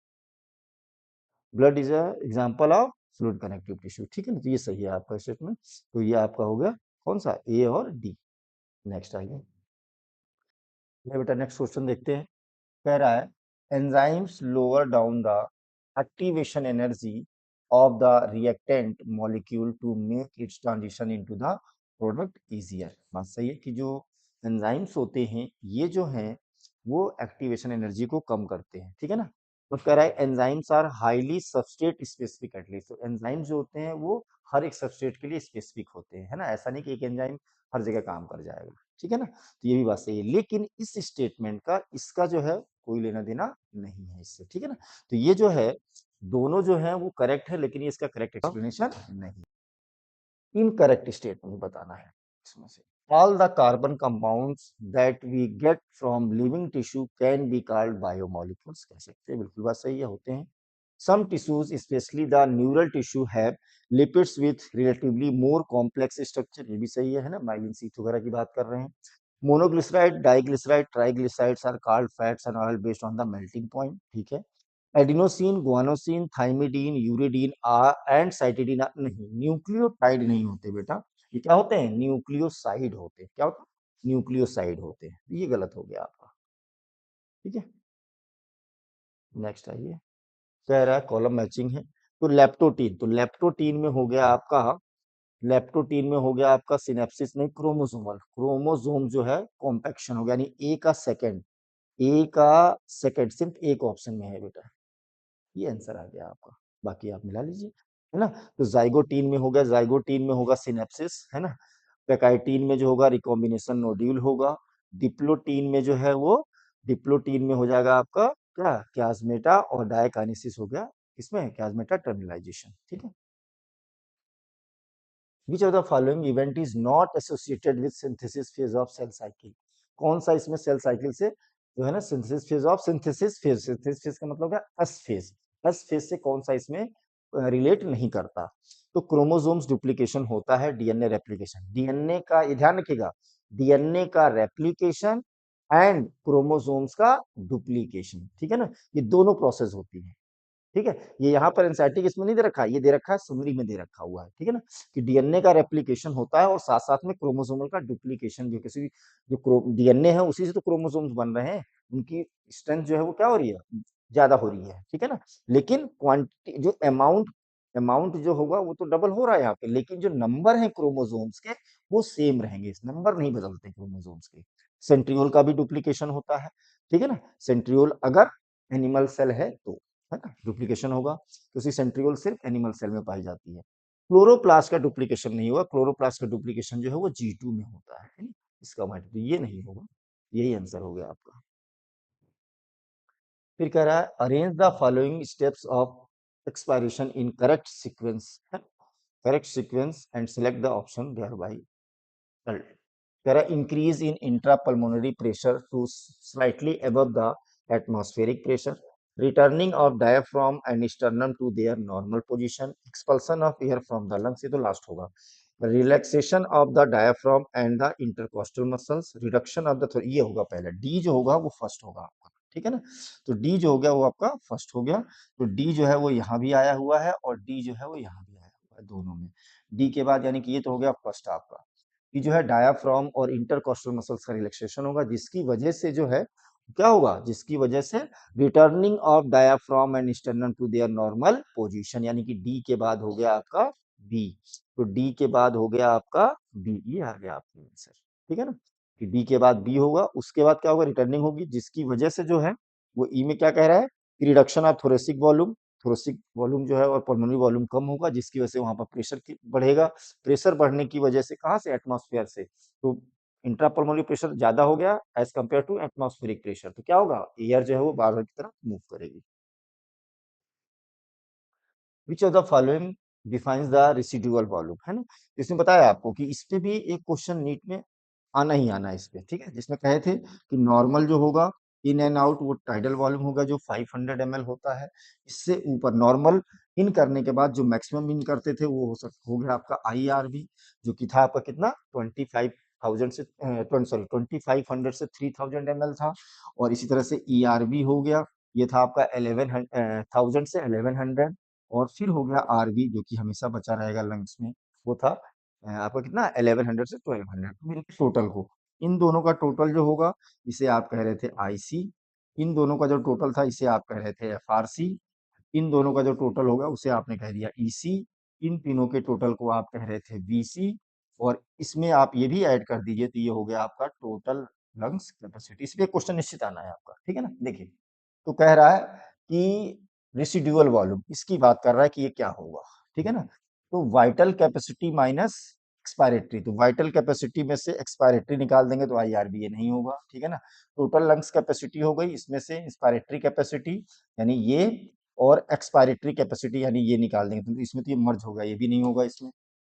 blood is example of fluid connective tissue, ठीक है ना, तो ये सही है आपका स्टेटमेंट। तो ये आपका हो गया कौन सा, ए और डी। नेक्स्ट आइए, ये बेटा नेक्स्ट क्वेश्चन देखते हैं। कह रहा है enzymes lower down the activation energy of the reactant molecule to make its transition into the product easier, बात सही है कि जो एंजाइम्स होते हैं ये जो हैं वो एक्टिवेशन एनर्जी को कम करते हैं, ठीक है ना। तो कह रहा है enzymes are highly substrate specific, at least तो एंजाइम्स जो होते हैं वो हर एक सबस्ट्रेट के लिए स्पेसिफिक होते हैं, है ना, ऐसा नहीं कि एक एंजाइम हर जगह काम कर जाएगा, ठीक है ना। तो ये भी बात सही है, लेकिन इस स्टेटमेंट का इसका जो है कोई लेना देना नहीं है इससे, ठीक है ना। तो ये जो है दोनों जो है वो करेक्ट है, लेकिन ये इसका करेक्ट एक्सप्लेनेशन नहीं, इनकरेक्ट स्टेटमेंट बताना है इसमें से। All the carbon compounds that we get from living tissue can be called biomolecules, कह सकते हैं, बिल्कुल बात सही है, होते हैं। some tissues especially the neural tissue have lipids with relatively more complex structure, ये भी सही है ना, माइलिन शीट वगैरह की बात कर रहे हैं। Monoglyceride diglyceride triglycerides are called fats and oil based on the melting point, ठीक है। Adenosine guanosine thymidine uridine and cytidine नहीं, न्यूक्लियोटाइड नहीं होते बेटा, ये क्या होते हैं, न्यूक्लियोसाइड होते हैं, क्या होता है, न्यूक्लियोसाइड होते हैं, ये गलत हो गया आपका, ठीक है। नेक्स्ट आइए, कह रहा है कॉलम मैचिंग है, तो लेप्टोटीन में हो गया आपका, लेप्टोटीन में हो गया आपका सिनेप्सिस नहीं, क्रोमोसोमल, क्रोमोसोम जो है कॉम्पैक्शन हो गया, यानी ए का सेकंड सिर्फ एक ऑप्शन में है बेटा, ये आंसर आ गया आपका, बाकी आप मिला लीजिए, है ना। तो जाइगोटीन में हो गया, जाइगोटीन में होगा सिनेप्सिस, है ना। पेकाइटीन में जो होगा रिकॉम्बिनेशन नोड्यूल होगा। डिप्लोटीन में जो है वो, डिप्लोटीन में हो जाएगा आपका क्या, क्याजमेटा, और डायकाइनेसिस हो गया इसमें क्याजमेटा टर्मिनलाइजेशन, ठीक है। Which of the following event is not associated with synthesis phase of cell cycle, कौन सा इसमें सेल साइकिल से जो है ना, synthesis phase of synthesis phase का मतलब है एस फेज, एस फेज से कौन सा इसमें रिलेट नहीं करता। तो क्रोमोसोम्स डुप्लीकेशन होता है, डीएनए रेप्लिकेशन, डीएनए का, ये ध्यान रखिएगा, डीएनए का रेप्लिकेशन एंड क्रोमोसोम्स का डुप्लीकेशन, ठीक है ना, ये दोनों प्रोसेस होती है, ठीक है। ये यहाँ पर एनसीईआरटी इसमें नहीं दे रखा है, ये दे रखा है समरी में दे रखा हुआ है, ठीक है ना, कि डीएनए का रेप्लिकेशन होता है और साथ साथ में क्रोमोसोमल का डुप्लीकेशन भी, किसी जो डीएनए है उसी से तो क्रोमोसोम्स बन रहे हैं, उनकी स्ट्रेंथ जो है वो क्या हो रही है, ज्यादा हो रही है, ठीक है ना। लेकिन क्वांटिटी जो अमाउंट अमाउंट जो होगा वो तो डबल हो रहा है यहाँ पे, लेकिन जो नंबर है क्रोमोसोम्स के वो सेम रहेंगे, नंबर नहीं बदलते क्रोमोसोम्स के। सेंट्रियोल का भी डुप्लीकेशन होता है, ठीक है ना, सेंट्रियोल अगर एनिमल सेल है तो, है ना, डुप्लीकेशन होगा, क्योंकि सेंट्रियोल सिर्फ एनिमल सेल में पाई जाती है। क्लोरोप्लास्ट का डुप्लीकेशन नहीं होगा, क्लोरोप्लास्ट का डुप्लीकेशन जो है वो G2 में होता है ना? इसका मतलब तो ये नहीं होगा, यही आंसर हो गया आपका। फिर कह रहा है arrange the following steps of expiration in correct sequence, correct sequence and select the option there by. कह रहा है increase in intra pulmonary pressure to slightly above the atmospheric pressure, returning of diaphragm and sternum to their normal position, expulsion of air from the lungs, ये तो last होगा, relaxation of the diaphragm and the intercostal muscles, reduction of the, ये होगा पहले, D जो होगा वो first होगा आपका, ठीक है ना। तो डी जो हो गया वो आपका फर्स्ट हो गया। तो डी जो है वो यहाँ भी आया हुआ है और डी जो है वो यहाँ भी आया हुआ है, दोनों में। डी के बाद यानी कि ये तो हो गया फर्स्ट आपका। ये जो है डायाफ्राम और इंटरकोस्टल मसल्स का रिलैक्सेशन होगा, जिसकी वजह से जो है क्या होगा, जिसकी वजह से returning of diaphragm and sternum to their normal position, यानी कि डी के बाद हो गया आपका बी। तो डी के बाद हो गया आपका बी, ये आ गया आपका आंसर, ठीक है ना। कि डी के बाद बी होगा, उसके बाद क्या होगा, रिटर्निंग होगी, जिसकी वजह से जो है वो ई में क्या कह रहा है, reduction of thoracic volume, thoracic volume जो है और पल्मोनरी वॉल्यूम कम होगा, जिसकी वजह से वहां पर प्रेशर बढ़ेगा। प्रेशर बढ़ने की वजह से कहाँ से, एटमॉस्फेयर से। तो इंट्रापल्मोनरी प्रेशर ज्यादा हो गया as compare to atmospheric pressure, तो क्या होगा, एयर जो है वो बाहर की तरफ मूव करेगी। विच of the following defines the residual volume, है ना। इसमें बताया आपको कि इस पे भी एक क्वेश्चन नीट में आना ही आना है इस पे, ठीक है, जिसमें कहे थे कि नॉर्मल जो होगा इन एंड आउट वो टाइडल वॉल्यूम होगा जो 500 ml होता है। इससे ऊपर नॉर्मल इन करने के बाद जो मैक्सिमम इन करते थे वो हो गया आपका IRV, जो कि था आपका कितना 25,000 से सॉरी 2500 से 3000 ml था। और इसी तरह से ERV हो गया, ये था आपका 11,000 से 1100। और फिर हो गया RV जो कि हमेशा बचा रहेगा लंग्स में, वो था आपका कितना 1100 से 1200, टोटल को, इन दोनों का टोटल जो होगा इसे आप कह रहे थे IC, इन दोनों का जो टोटल था इसे आप कह रहे थे FRC, इन दोनों का जो टोटल होगा उसे आपने कह दिया EC, इन तीनों के टोटल को आप कह रहे थे BC, और इसमें आप ये भी ऐड कर दीजिए तो ये हो गया आपका टोटल लंग्स कैपेसिटी। इस पे क्वेश्चन निश्चित आना है आपका, ठीक है ना। देखिए, तो कह रहा है कि रेसिडुअल वॉल्यूम, इसकी बात कर रहा है कि ये क्या होगा, ठीक है ना। तो वाइटल कैपेसिटी माइनस एक्सपायरेटरी, तो वाइटल कैपेसिटी में से एक्सपायरेटरी निकाल देंगे तो IRB ये नहीं होगा, ठीक है ना। टोटल लंग्स कैपेसिटी हो गई, इसमें से इंस्पायरेटरी कैपेसिटी यानी ये, और एक्सपायरेटरी कैपेसिटी यानी ये निकाल देंगे, तो इसमें तो ये मर्ज होगा, ये भी नहीं होगा इसमें,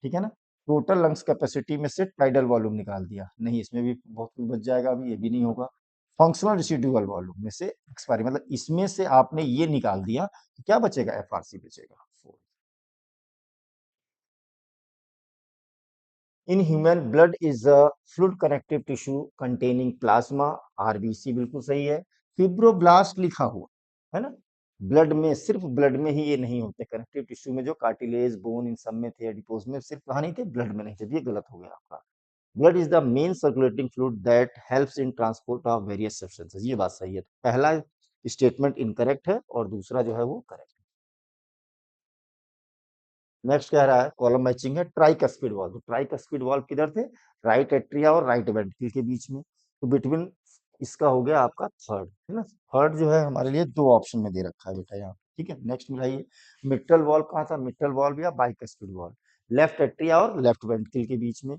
ठीक है ना। टोटल लंग्स कैपेसिटी में से टाइडल वॉल्यूम निकाल दिया, नहीं इसमें भी बहुत कुछ बच जाएगा, अभी ये भी नहीं होगा। फंक्शनल रेसिडुअल वॉल्यूम में से एक्सपायरी, मतलब इसमें से आपने ये निकाल दिया, तो क्या बचेगा, FRC बचेगा। In human blood is a fluid connective tissue containing plasma, RBC बिल्कुल सही है। फिब्रोब्लास्ट लिखा हुआ है ना, ब्लड में, सिर्फ ब्लड में ही ये नहीं होते, कनेक्टिव टिश्यू में जो कार्टिलेज बोन इन सब में थे, एडिपोज में, सिर्फ कहा नहीं थे, ब्लड में नहीं थे, ये गलत हो गया आपका। Blood is the main circulating fluid that helps in transport of various substances, ये बात सही है, पहला स्टेटमेंट इनकरेक्ट है और दूसरा जो है वो करेक्ट। नेक्स्ट कह रहा है कॉलम मैचिंग है, ट्राइकस्पिड वॉल्व, तो ट्राइकस्पिड वॉल्व किधर थे, राइट एट्रिया और राइट वेंट्रिकल के बीच में, तो बिटवीन इसका हो गया आपका थर्ड, है ना। थर्ड जो है हमारे लिए दो ऑप्शन में दे रखा है बेटा यहाँ, ठीक है। नेक्स्ट मिलाइए, मिट्रल वॉल्व कहाँ था, मिट्रल वॉल्व या बाइकस्पिड वॉल्व, लेफ्ट एट्रिया और लेफ्ट वेंट्रिकल के बीच में,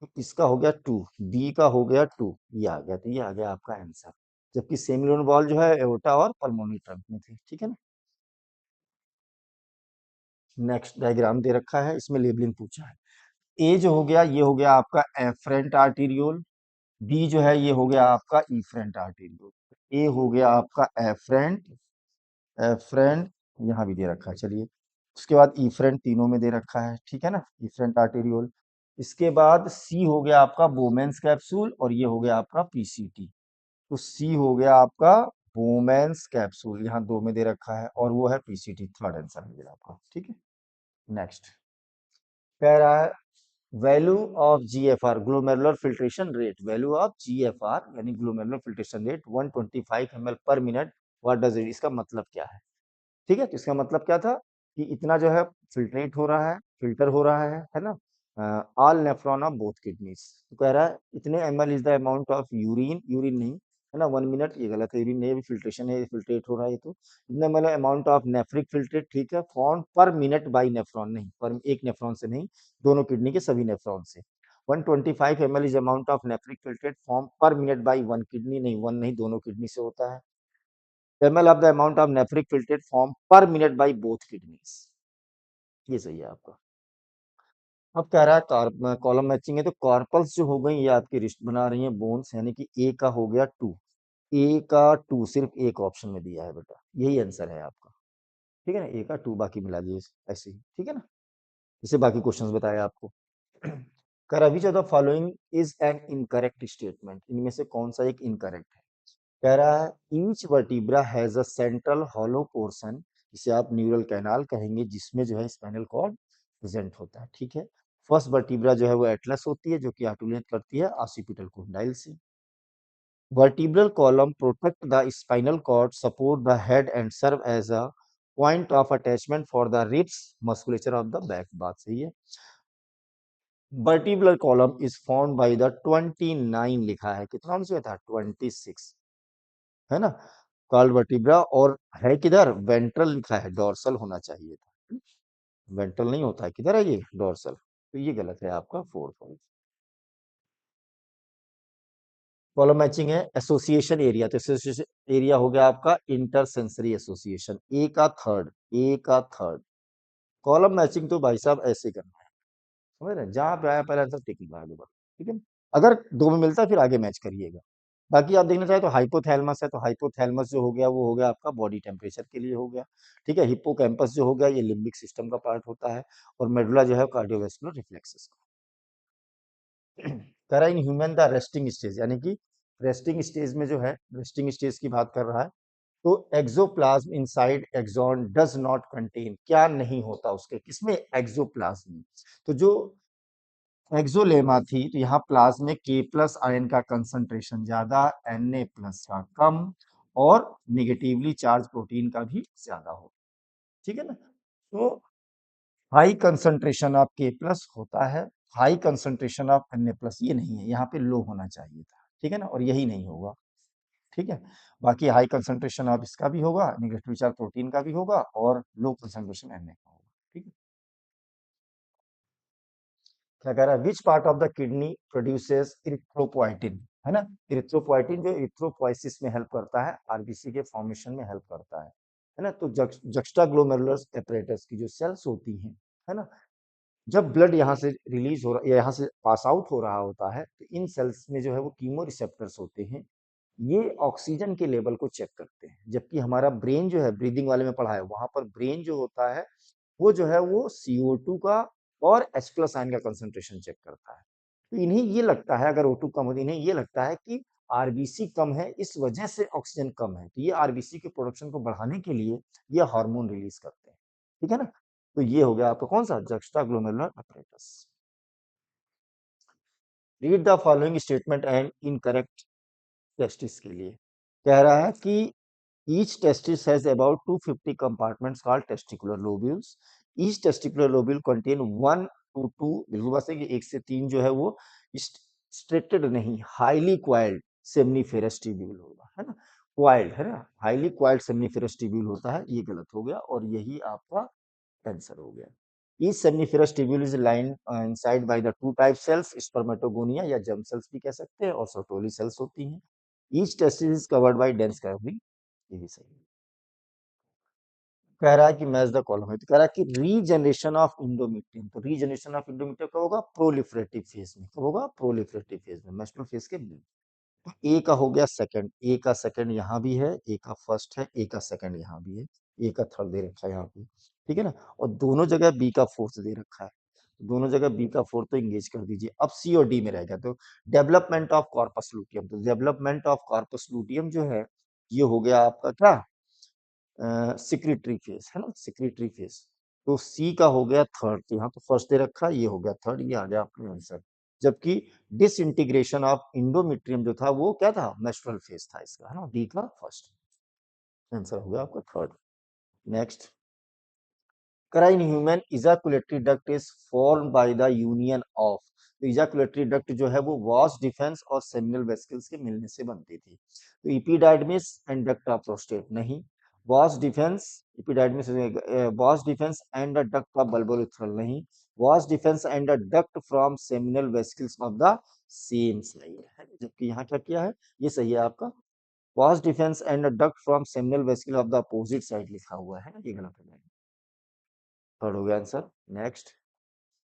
तो इसका हो गया 2, बी का हो गया 2, ये आ गया, तो ये आ गया आपका आंसर। जबकि सेमिलोन वॉल्व जो है एओर्टा और पल्मोनरी ट्रंक में थी, ठीक है ना। नेक्स्ट डायग्राम दे रखा है, इसमें लेबलिंग पूछा है। ए जो हो गया ये हो गया आपका एफरेंट आर्टीरियोल, बी जो है ये हो गया आपका इफरेंट आर्टीरियोल। ए हो गया आपका एफरेंट, एफरेंट यहाँ भी दे रखा है, चलिए। उसके बाद इफरेंट तीनों में दे रखा है, ठीक है ना, इफरेंट आर्टीरियोल। इसके बाद सी हो गया आपका बोमेंस कैप्सूल और ये हो गया आपका PCT। तो सी हो गया आपका बोमेंस कैप्सूल, यहाँ दो में दे रखा है, और वो है PCT, थर्ड आंसर मिलेगा आपका, ठीक है। नेक्स्ट कह रहा है value of GFR, glomerular filtration rate, value of GFR यानी ग्लोमेरुलर फिल्ट्रेशन रेट 125 ml पर मिनट, व्हाट डज इट, इसका मतलब क्या है, ठीक है। तो इसका मतलब क्या था कि इतना जो है फिल्ट्रेट हो रहा है, फिल्टर हो रहा है ना, all nephron of both kidneys, तो कह रहा है इतने ml is the amount of urine, urine नहीं है ना, 1 मिनट, ये गलत है, यूरिन नहीं, अभी फिल्ट्रेशन है, फिल्ट्रेट हो रहा है, ये तो इतने ml amount of nephric filtrate, ठीक है, फॉर्म पर मिनट बाई नेफ्रॉन, नहीं पर एक नेफ्रॉन से नहीं, दोनों किडनी के सभी नेफ्रॉन से। 125 ml is amount of nephric filtrate form पर मिनट बाई वन किडनी, नहीं वन नहीं, दोनों किडनी से होता है। ml of the amount of nephric filtrate formed per minute by both kidneys, ये सही है आपका। अब कह रहा है कॉलम मैचिंग है, तो कॉर्पल्स जो हो गई ये आपकी रिस्ट बना रही है बोन्स, यानी कि ए का हो गया 2, ए का 2 सिर्फ एक ऑप्शन में दिया है बेटा, यही आंसर है आपका। ठीक है ना, ए का 2 बाकी मिला दिए ऐसे ही, ठीक है ना, जैसे बाकी क्वेश्चंस बताए आपको। कह रहा विच of the following is an incorrect statement, इनमें से कौन सा एक इनकरेक्ट है। कह रहा है each vertebra has a central hollow portion, जिसे आप न्यूरल कैनाल कहेंगे, जिसमें जो है स्पाइनल कॉर्ड प्रेजेंट होता है। ठीक है, फर्स्ट वर्टिब्रा जो है वो एटलस होती है, जो कि आर्टिकुलेट करती है ऑसिपिटल कोंडाइल से। Vertebral column protect the spinal cord, support the head and serve as a point of attachment for the ribs musculature of the back, बात सही है। Vertebral column is formed by the 29, लिखा है कितना से था 26, है ना, कॉल्ड वर्टिब्रा, और है किधर वेंट्रल, लिखा है डोर्सल होना चाहिए था, वेंट्रल नहीं होता है, किधर है ये डोर्सल, तो ये गलत है आपका फोर्थ। कॉलम मैचिंग है एसोसिएशन एरिया, तो एसोसिएशन एरिया हो गया आपका इंटर सेंसरी एसोसिएशन, ए का थर्ड, ए का थर्ड। कॉलम मैचिंग तो भाई साहब ऐसे करना है, समझ रहे हैं? जहां पे आया पहले आंसर टिक लगा दो बस, ठीक है। अगर दो में मिलता है फिर आगे मैच करिएगा। बाकी आप देखना चाहे तो हाइपोथैलेमस है, तो हाइपोथैलेमस जो हो गया वो हो गया आपका बॉडी टेम्परेचर के लिए हो गया। ठीक है, हिप्पोकैम्पस जो हो गया ये लिम्बिक सिस्टम का पार्ट होता है, और मेडुला जो है कार्डियोवैस्कुलर रिफ्लेक्सेस का। कह रहा है in human the resting stage, यानी कि रेस्टिंग स्टेज में जो है, रेस्टिंग स्टेज की बात कर रहा है, तो axoplasm inside axon does not contain, क्या नहीं होता उसके, किसमें, एक्सोप्लाज्म। तो जो एक्सोलेमा थी, तो यहाँ प्लाज्म में के प्लस आयन का कंसंट्रेशन ज्यादा, Na प्लस का कम, और निगेटिवली चार्ज प्रोटीन का भी ज्यादा हो, ठीक है ना। तो हाई कंसंट्रेशन ऑफ के प्लस होता है, high concentration of Na plus ये नहीं है, यहाँ पे लो होना चाहिए था, ठीक है ना, और यही नहीं होगा। ठीक है, बाकी हाई कंसंट्रेशन ऑफ इसका भी होगा, निगेटिव चार्ज प्रोटीन का भी होगा, और लो कंसंट्रेशन Na का होगा। ठीक है, क्या कह रहा है which part of the kidney produces erythropoietin, है ना, इरिथ्रोपोइटिन जो इरिथ्रोपोइसिस में हेल्प करता है, आरबीसी के फॉर्मेशन में हेल्प करता है ना। तो जक्स्टाग्लोमेरुलर एपरेटस की जो सेल्स होती हैं, है ना, जब ब्लड यहाँ से रिलीज हो रहा, यहाँ से पास आउट हो रहा होता है, तो इन सेल्स में जो है वो कीमो रिसेप्टर्स होते हैं, ये ऑक्सीजन के लेवल को चेक करते हैं। जबकि हमारा ब्रेन जो है, ब्रीदिंग वाले में पढ़ा है, वहां पर ब्रेन जो होता है वो जो है वो CO2 का और H प्लस आयन का कंसंट्रेशन चेक करता है। तो इन्हें ये लगता है, अगर O2 कम हो तो इन्हें ये लगता है कि आरबीसी कम है, इस वजह से ऑक्सीजन कम है, तो ये आरबीसी के प्रोडक्शन को बढ़ाने के लिए ये हार्मोन रिलीज करते हैं। ठीक है ना, तो ये हो गया आपका कौन सा, juxtaglomerular apparatus। Read the following statement and incorrect testis के लिए। कह रहा है कि each testis has about 250 compartments called testicular lobules. Each testicular lobule contain 1 to 2, बिल्कुल बात है कि 1 से 3 जो है वो स्ट्रेटेड नहीं, हाईली क्वाइल्ड सेमनीफेरस ट्यूब्यूल होगा, है ना, क्वाइल्ड है ना, हाईली क्वाइल्ड सेमनीफेरस ट्यूब्यूल होता है, ये गलत हो गया, और यही आपका आंसर हो गया। Each seminiferous tubule is lined inside by the two type cells, spermatogonia या germ cells भी कह सकते हैं, और सर्टोली सेल्स होती हैं। Each testis is covered by dense covering, ये भी सही है। कह रहा है कि मैच द कॉलम है, तो कह रहा है कि रीजनरेशन ऑफ इंडोमीट्रियम, तो रीजनरेशन ऑफ इंडोमीट्रियम कब होगा, प्रोलिफरेटिव फेज में, कब होगा, प्रोलिफरेटिव फेज में, मेस्टल फेज के बाद। तो ए का हो गया सेकंड, ए का सेकंड यहाँ भी है, ए का फर्स्ट है, ए का सेकंड यहाँ भी है, ए का थर्ड दे रखा है यहाँ पे, ठीक है ना, और दोनों जगह बी का फोर्थ दे रखा है, दोनों जगह बी का फोर्थ तो इंगेज कर दीजिए। अब सी और डी में रह गया, तो डेवलपमेंट ऑफ कॉर्पस लूटियम, तो डेवलपमेंट ऑफ कॉर्पस लूटियम जो है ये हो गया आपका क्या, सिक्रिटरी फेज, है ना, सिक्रिटरी फेज। तो सी का हो गया थर्ड, तो यहाँ तो फर्स्ट दे रखा है, ये हो गया थर्ड, ये आ गया आपका आंसर। जबकि डिसइंटीग्रेशन ऑफ इंडोमेट्रियम जो था वो क्या था, मेस्ट्रुअल फेज था इसका, है ना, डी का फर्स्ट आंसर हो गया आपका थर्ड। नेक्स्ट, कराइन human ejaculatory duct is formed by the union of, तो इजाकुलेटरी डक्ट जो है वो वास डिफेंस और सेमिनल वेसिकल्स के मिलने से बनती थी। तो epididymis and duct of prostate नहीं, vas deferens, epididymis vas deferens and the duct of bulbourethral नहीं, vas deferens and the duct from seminal vesicles of the same side है, जबकि यहाँ क्या किया है, ये सही है आपका, वास deferens and the duct from seminal vesicle of the opposite side लिखा हुआ है ना, ये गलत हो जाएगा, थर्ड हो गया answer. Next,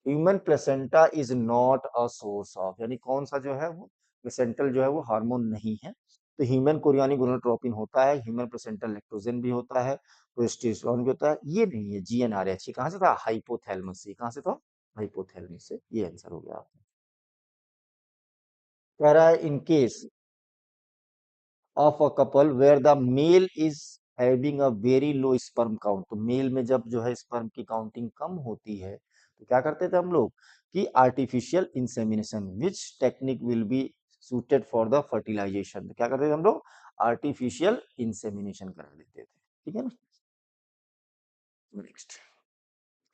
human placenta is not a source of, यानी कौन सा जो है वो प्लेसेंटल जो है वो हार्मोन नहीं है। तो ह्यूमन कोरियानी गोनाडोट्रोपिन होता है, ह्यूमन प्लेसेंटल लैक्टोजन भी होता है, प्रोजेस्टेरोन भी होता है, ये नहीं है जीएनआरएच। कहाँ से था? हाइपोथैलेमस से। कहाँ से था? हाइपोथैलेमस से। ये आंसर हो गया आपका। कह रहा है in case of a couple where the male is having a very low sperm count, तो मेल में जब जो है स्पर्म की काउंटिंग कम होती है तो क्या करते थे हम लोग कि artificial insemination which technique will be suited for the fertilization, तो क्या करते थे हम लोग? आर्टिफिशियल इंसेमिनेशन करा देते थे। ठीक है ना? नेक्स्ट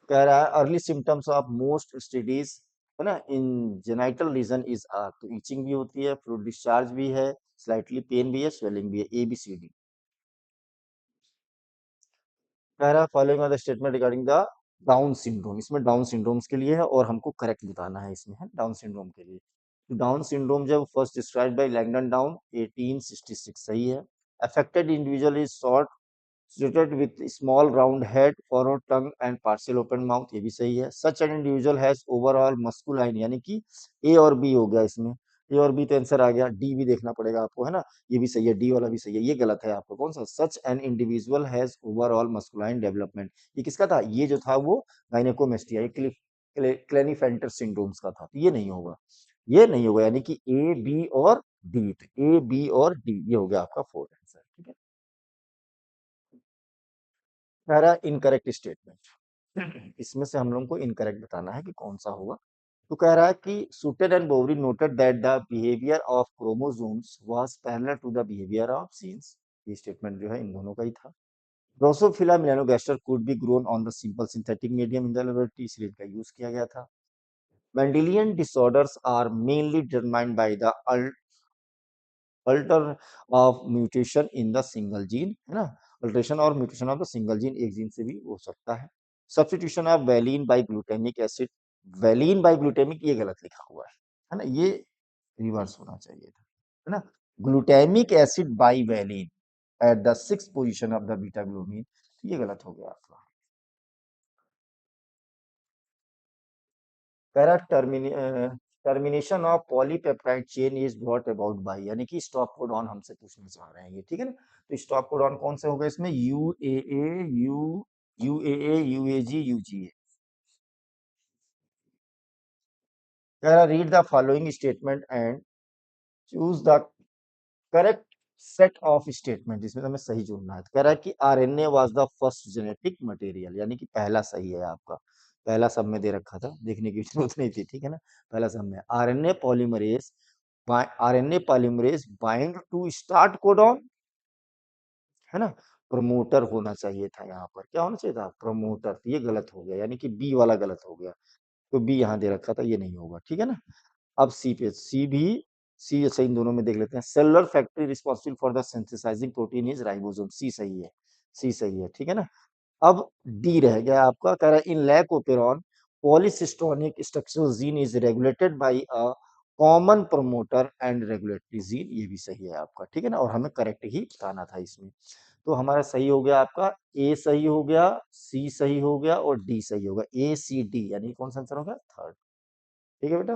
कह रहा है early symptoms of most studies, है ना, इन जेनाइटल रीजन इज आर, तो ईचिंग भी होती है, फ्लूइड डिस्चार्ज भी है, स्लाइटली पेन भी है, स्वेलिंग भी है, ए बी सी डी। कह रहा है following the statement regarding the Down syndrome, इसमें डाउन सिंड्रोम्स के लिए है और हमको करेक्ट बताना है इसमें, है डाउन सिंड्रोम के लिए। डाउन सिंड्रोम जब first described bye Langdon down 1866, सही है। Affected individual is short treated with small round head, furrowed tongue and partial open mouth, ये भी सही है। Such an individual has overall masculine, यानी कि ए और बी हो गया इसमें, ए और बी तो आंसर आ गया, डी भी देखना पड़ेगा आपको, है ना, ये भी सही है, डी वाला भी सही है, ये गलत है आपको। कौन सा? Such an individual has overall masculine development, ये किसका था? ये जो था वो गायनेकोमेस्टिया, क्लेनीफेंटर सिंड्रोम्स का था, तो ये नहीं होगा, ये नहीं होगा, यानी कि ए बी और डी, तो ए बी और डी ये हो गया आपका फोर्थ आंसर। ठीक है। कह रहा है इनकरेक्ट स्टेटमेंट, इसमें से हम लोग को इनकरेक्ट बताना है कि कौन सा होगा। तो कह रहा है कि Sutton and Boveri noted that the behaviour of chromosomes was parallel to the behaviour of genes, ये स्टेटमेंट जो है इन दोनों का ही था। Drosophila melanogaster could be grown on the simple synthetic medium in the laboratory, इसलिए का यूज किया गया था। Mendelian disorders are mainly determined by the alter of mutation in the single gene, है ना, अल्टरेशन और mutation of the single gene, एक gene से भी हो सकता है। Substitution of valine by glutamic acid, valine by glutamic ये गलत लिखा हुआ है ना, ये रिवर्स होना चाहिए था, है ना, glutamic acid by valine at the six position of the beta globin, ये गलत हो गया आपका। Para termination of polypeptide chain is brought about by, यानी कि स्टॉप कोडॉन हमसे पूछना चाह रहे हैं ये, ठीक है ना। तो स्टॉप कोडॉन कौन से होगा इसमें? U A A U A G U G A. कह रहा read the following statement and choose the correct set of statement, इसमें हमें सही चुनना है। तो कह रहा है कि RNA was the first genetic material, यानी कि पहला सही है आपका, पहला सब में दे रखा था, देखने की जरूरत नहीं थी, ठीक है ना, पहला सब में। RNA polymerase bind to start codon, है ना, प्रमोटर होना चाहिए था, यहाँ पर क्या होना चाहिए था? प्रमोटर, ये गलत हो गया, यानी कि बी वाला गलत हो गया, तो बी यहाँ दे रखा था, ये नहीं होगा, ठीक है ना। अब सी पे, सी भी, सी अच्छा इन दोनों में देख लेते हैं। Cellular factory responsible for the synthesising protein is ribosome, C सही है, सी सही है, ठीक है ना। अब डी रह गया आपका, कह रहा है in lac operon polycistronic structural gene is regulated by a common promoter and regulatory gene, ये भी सही है आपका, ठीक है ना, और हमें करेक्ट ही बताना था इसमें। तो हमारा सही हो गया आपका, ए सही हो गया, सी सही हो गया और डी सही होगा, ए सी डी, यानी कौन सा आंसर होगा? थर्ड। ठीक है बेटा।